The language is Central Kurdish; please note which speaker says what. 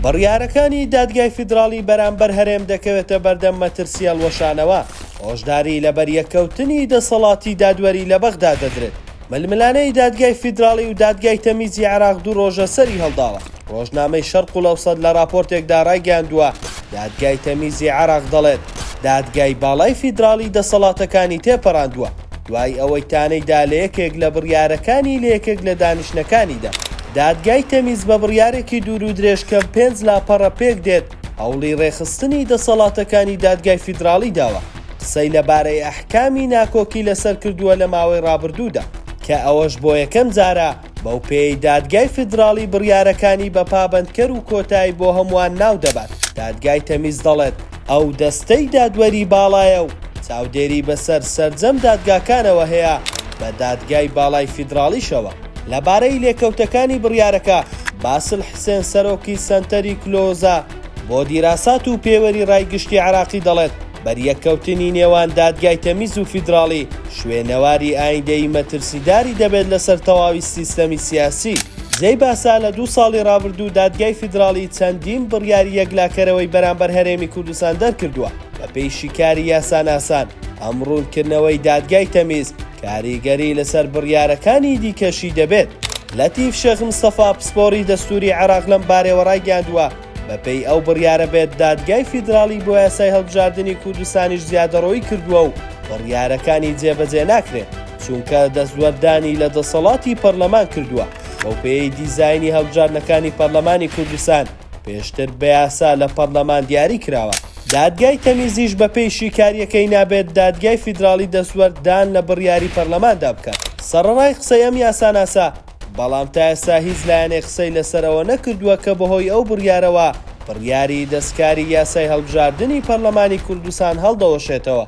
Speaker 1: بڕیارەکانی دادگای فیدراڵی بەرامبەر هەرێم دەکەوێتە بەردەم مەترسیە هەڵوەشانەوە. هۆشداری لە بەریەکەوتنی دەسەڵاتی دادوەری لە بەغدا دەدرێت. ململانەی دادگای فیدراڵی و دادگای تەمیزی عێراق دوو ڕۆژە سەری هەڵداوە. ڕۆژنامەی شەرق الەوسەد لە راپۆرتێکدا ڕایگەیاندووە دادگای تەمیزی عێراق دەڵێت دادگای باڵای فیدراڵی دەسەڵاتەکانی تێپەڕاندووە دوای ئەوەی تانەیدا لە یەکێک لە بڕیارەکانی لە یەکێک لە دانیشتەکانیدا. دادگای تەمیز بە بڕیارێکی دوور و درێژ کەم 5 لاپەڕە پێک دێت هەوڵی ڕێخستنی دەسەڵاتەکانی دادگای فیدراڵی داوە. قسەی لەبارەی ئەحکامی ناکۆکی لەسەر کردووە لە ماوەی ڕابردوودا کە ئەوەش بۆ یەکەم جارە بەو پێی دادگای فیدراڵی بڕیارەکانی بە پابەندکەر و کۆتایی بۆ هەمووان ناو دەبات. دادگای تەمیز دەڵێت ئەو دەستەی دادوەری باڵایە و چاودێری بەسەر سەرجەم دادگاکانەوە هەیە بە دادگای باڵای فیدراڵیشەوە. لەبارەی لێکەوتەکانی بڕیارەکە باسل حسێن سەرۆکی سەنتەری کلۆزە بۆ دیراسات و پێوەری ڕایگشتی عێراقی دەڵێت بەریەکەوتنی نێوان دادگای تەمیز و فیدراڵی شوێنەواری ئایندەی مەترسیداری دەبێت لەسەر تەواوی سیستەمی سیاسی. جێی باسا لە 2 ساڵی ڕابردوو دادگای فیدراڵی چەندین بڕیاری یەکلاکەرەوەی بەرامبەر هەرێمی کوردستان دەرکردووە بە پێی شیکاری یاساناسان. ئەمڕوونکردنەوەی دادگای تەمیز کاریگەری لەسەر بڕیارەکانی دیکەشی دەبێت. لەتیف شێخ مستەفا پسپۆڕی دەستوری عێراق لەم بارەوە ڕایگەیاندووە بەپێی ئەو بڕیارە بێت دادگای فیدراڵی بۆ یاسای هەڵبژاردننی کوردستانیش زیادەڕەوەی کردووە و بڕیارەکانی جێبەجێ ناکرێت چونکە دەستوەردانی لە دەسەڵاتی پەرلەمان کردووە. بەو پێی دیزاینی هەڵبژاردنەکانی پەرلەمانی کوردستان پێشتر بە یاسا لە پەرلەمان دیاری کراوە. دادگای تەمیزیش بەپێی شیکاریەکەی نابێت دادگای فیدراڵی دەستوەردان لە بڕیاری پەرلەماندا بکات. سەرەڕای قسەی ئەم یاساناسا بەڵام تا ئێستا هیچ لایەنێ قسەی لەسەرەوە نەکردووە کە بەهۆی ئەو بڕیارەوە بڕیاری دەستکاری یاسای هەڵبژاردننی پەرلەمانی کوردستان هەڵدەوەشێتەوە.